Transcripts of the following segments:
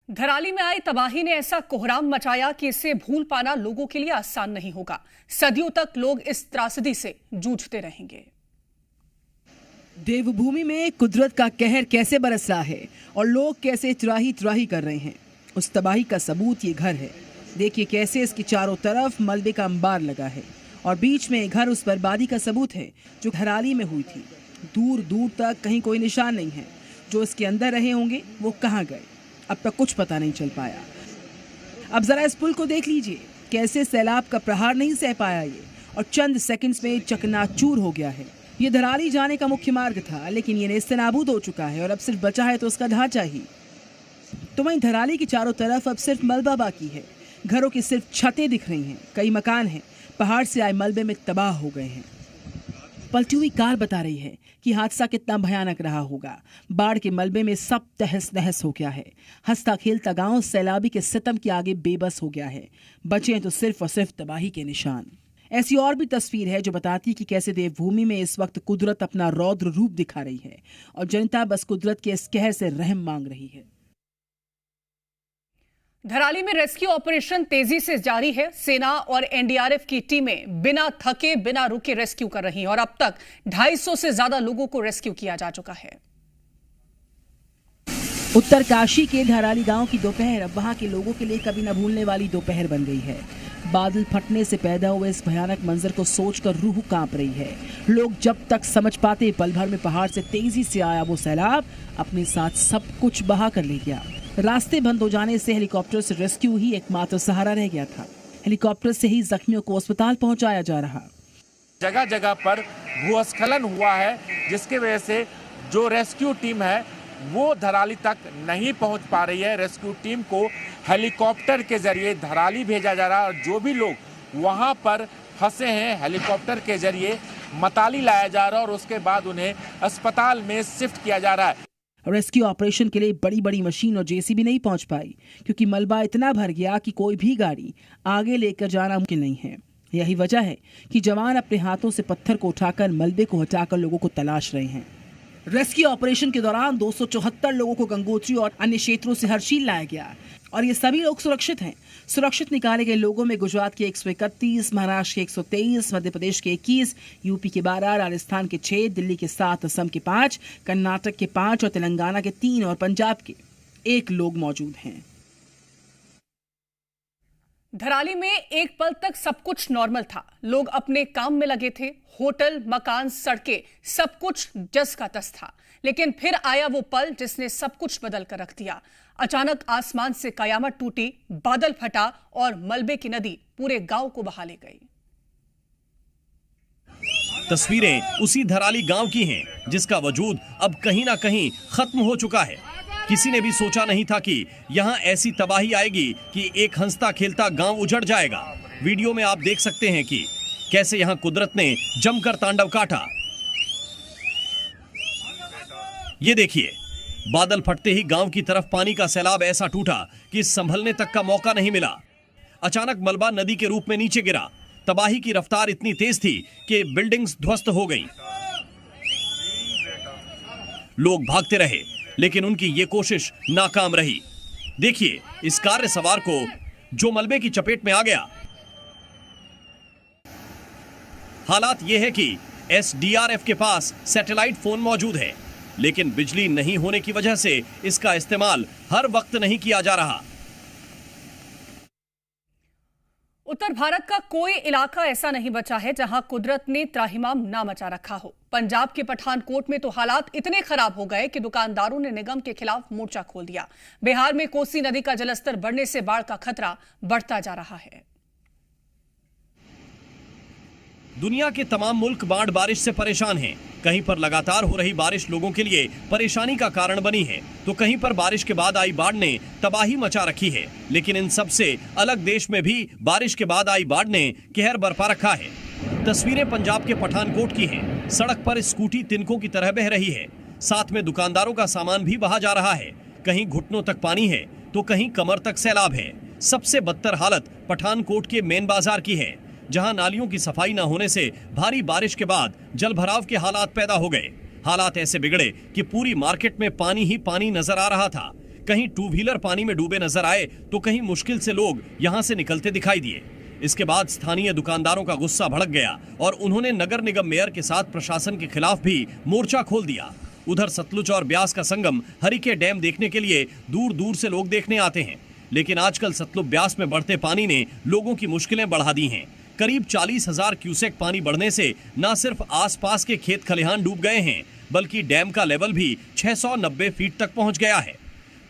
धराली में आई तबाही ने ऐसा कोहराम मचाया कि इसे भूल पाना लोगों के लिए आसान नहीं होगा। सदियों तक लोग इस त्रासदी से जूझते रहेंगे। देवभूमि में कुदरत का कहर कैसे बरस रहा है और लोग कैसे त्राही त्राही कर रहे हैं, उस तबाही का सबूत ये घर है। देखिए कैसे इसके चारों तरफ मलबे का अंबार लगा है और बीच में घर उस बर्बादी का सबूत है जो धराली में हुई थी। दूर दूर तक कहीं कोई निशान नहीं है। जो इसके अंदर रहे होंगे वो कहाँ गए, अब तक कुछ पता नहीं चल पाया। अब जरा इस पुल को देख लीजिए, कैसे सैलाब का प्रहार नहीं सह पाया ये और चंद सेकंड्स में चकनाचूर हो गया है। ये धराली जाने का मुख्य मार्ग था, लेकिन ये नेस्तनाबूद हो चुका है और अब सिर्फ बचा है तो उसका ढांचा ही। तो वहीं धराली के चारों तरफ अब सिर्फ मलबा बाकी है। घरों की सिर्फ छतें दिख रही हैं, कई मकान हैं पहाड़ से आए मलबे में तबाह हो गए हैं। पलटी हुई कार बता रही है कि हादसा कितना भयानक रहा होगा। बाढ़ के मलबे में सब तहस नहस हो गया है। हंसता खेलता गांव सैलाबी के सितम के आगे बेबस हो गया है। बचे हैं तो सिर्फ और सिर्फ तबाही के निशान। ऐसी और भी तस्वीर है जो बताती कि कैसे देवभूमि में इस वक्त कुदरत अपना रौद्र रूप दिखा रही है और जनता बस कुदरत के इस कहर से रहम मांग रही है। धराली में रेस्क्यू ऑपरेशन तेजी से जारी है। सेना और एनडीआरएफ की टीमें बिना थके बिना रुके रेस्क्यू कर रही हैं और अब तक 250 से ज्यादा लोगों को रेस्क्यू किया जा चुका है। उत्तरकाशी के धराली गांव की दोपहर अब वहां के लोगों के लिए कभी न भूलने वाली दोपहर बन गई है। बादल फटने से पैदा हुए इस भयानक मंजर को सोचकर रूह कांप रही है। लोग जब तक समझ पाते पल भर में पहाड़ से तेजी से आया वो सैलाब अपने साथ सब कुछ बहा कर ले गया। रास्ते बंद हो जाने से हेलीकॉप्टर से रेस्क्यू ही एकमात्र सहारा रह गया था। हेलीकॉप्टर से ही जख्मियों को अस्पताल पहुंचाया जा रहा। जगह जगह पर भूस्खलन हुआ है, जिसकी वजह से जो रेस्क्यू टीम है वो धराली तक नहीं पहुंच पा रही है। रेस्क्यू टीम को हेलीकॉप्टर के जरिए धराली भेजा जा रहा है और जो भी लोग वहां पर फंसे हैं हेलीकॉप्टर के जरिए मताली लाया जा रहा है और उसके बाद उन्हें अस्पताल में शिफ्ट किया जा रहा है। रेस्क्यू ऑपरेशन के लिए बड़ी बड़ी मशीन और जेसीबी नहीं पहुंच पाई क्योंकि मलबा इतना भर गया कि कोई भी गाड़ी आगे लेकर जाना मुमकिन नहीं है। यही वजह है कि जवान अपने हाथों से पत्थर को उठाकर मलबे को हटाकर लोगों को तलाश रहे हैं। रेस्क्यू ऑपरेशन के दौरान 274 लोगों को गंगोत्री और अन्य क्षेत्रों से हर्षील लाया गया और ये सभी लोग सुरक्षित हैं। सुरक्षित निकाले गए लोगों में गुजरात के 131, महाराष्ट्र के 123, मध्य प्रदेश के 21, यूपी के 12, राजस्थान के 6, दिल्ली के 7, असम के 5, कर्नाटक के 5 और तेलंगाना के 3 और पंजाब के 1 लोग मौजूद हैं। धराली में एक पल तक सब कुछ नॉर्मल था। लोग अपने काम में लगे थे। होटल, मकान, सड़कें, सब कुछ जस का तस था। लेकिन फिर आया वो पल जिसने सब कुछ बदल कर रख दिया। अचानक आसमान से कयामत टूटी, बादल फटा और मलबे की नदी पूरे गांव को बहा ले गई। तस्वीरें उसी धराली गांव की हैं, जिसका वजूद अब कहीं ना कहीं खत्म हो चुका है। किसी ने भी सोचा नहीं था कि यहाँ ऐसी तबाही आएगी कि एक हंसता खेलता गांव उजड़ जाएगा। वीडियो में आप देख सकते हैं कि कैसे यहाँ कुदरत ने जमकर तांडव काटा। ये देखिए, बादल फटते ही गांव की तरफ पानी का सैलाब ऐसा टूटा कि संभलने तक का मौका नहीं मिला। अचानक मलबा नदी के रूप में नीचे गिरा। तबाही की रफ्तार इतनी तेज थी कि बिल्डिंग्स ध्वस्त हो गईं। लोग भागते रहे, लेकिन उनकी ये कोशिश नाकाम रही। देखिए इस कार सवार को जो मलबे की चपेट में आ गया। हालात ये है कि एसडीआरएफ के पास सैटेलाइट फोन मौजूद है, लेकिन बिजली नहीं होने की वजह से इसका इस्तेमाल हर वक्त नहीं किया जा रहा। उत्तर भारत का कोई इलाका ऐसा नहीं बचा है जहां कुदरत ने त्राहिमाम ना मचा रखा हो। पंजाब के पठानकोट में तो हालात इतने खराब हो गए कि दुकानदारों ने निगम के खिलाफ मोर्चा खोल दिया। बिहार में कोसी नदी का जलस्तर बढ़ने से बाढ़ का खतरा बढ़ता जा रहा है। दुनिया के तमाम मुल्क बाढ़ बारिश से परेशान हैं। कहीं पर लगातार हो रही बारिश लोगों के लिए परेशानी का कारण बनी है, तो कहीं पर बारिश के बाद आई बाढ़ ने तबाही मचा रखी है। लेकिन इन सब से अलग देश में भी बारिश के बाद आई बाढ़ ने कहर बरपा रखा है। तस्वीरें पंजाब के पठानकोट की हैं। सड़क पर स्कूटी तिनकों की तरह बह रही है। साथ में दुकानदारों का सामान भी बहा जा रहा है। कहीं घुटनों तक पानी है तो कहीं कमर तक सैलाब है। सबसे बदतर हालत पठानकोट के मेन बाजार की है, जहां नालियों की सफाई न होने से भारी बारिश के बाद जलभराव के हालात पैदा हो गए। हालात ऐसे बिगड़े कि पूरी मार्केट में पानी ही पानी नजर आ रहा था। कहीं टू व्हीलर पानी में डूबे नजर आए तो कहीं मुश्किल से लोग यहां से निकलते दिखाई दिए। इसके बाद स्थानीय दुकानदारों का गुस्सा भड़क गया और उन्होंने नगर निगम मेयर के साथ प्रशासन के खिलाफ भी मोर्चा खोल दिया। उधर सतलुज और ब्यास का संगम हरिके डैम देखने के लिए दूर दूर से लोग देखने आते हैं, लेकिन आजकल सतलुज ब्यास में बढ़ते पानी ने लोगों की मुश्किलें बढ़ा दी हैं। करीब 40,000 क्यूसेक पानी बढ़ने से न सिर्फ आसपास के खेत खलिहान डूब गए हैं, बल्कि डैम का लेवल भी 690 फीट तक पहुंच गया है।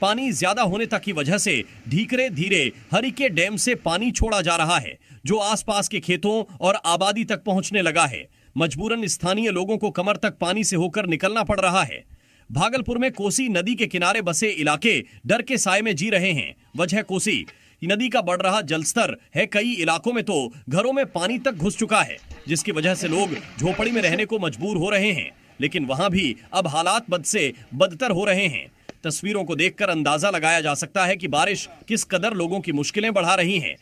पानी ज्यादा होने तक की वजह से धीरे धीरे हरिके डैम से पानी छोड़ा जा रहा है, जो आसपास के खेतों और आबादी तक पहुंचने लगा है। मजबूरन स्थानीय लोगों को कमर तक पानी से होकर निकलना पड़ रहा है। भागलपुर में कोसी नदी के किनारे बसे इलाके डर के साए में जी रहे हैं। वजह कोसी नदी का बढ़ रहा जलस्तर है। कई इलाकों में तो घरों में पानी तक घुस चुका है, जिसकी वजह से लोग झोपड़ी में रहने को मजबूर हो रहे हैं। लेकिन वहां भी अब हालात बद से बदतर हो रहे हैं। तस्वीरों को देखकर अंदाजा लगाया जा सकता है कि बारिश किस कदर लोगों की मुश्किलें बढ़ा रही हैं।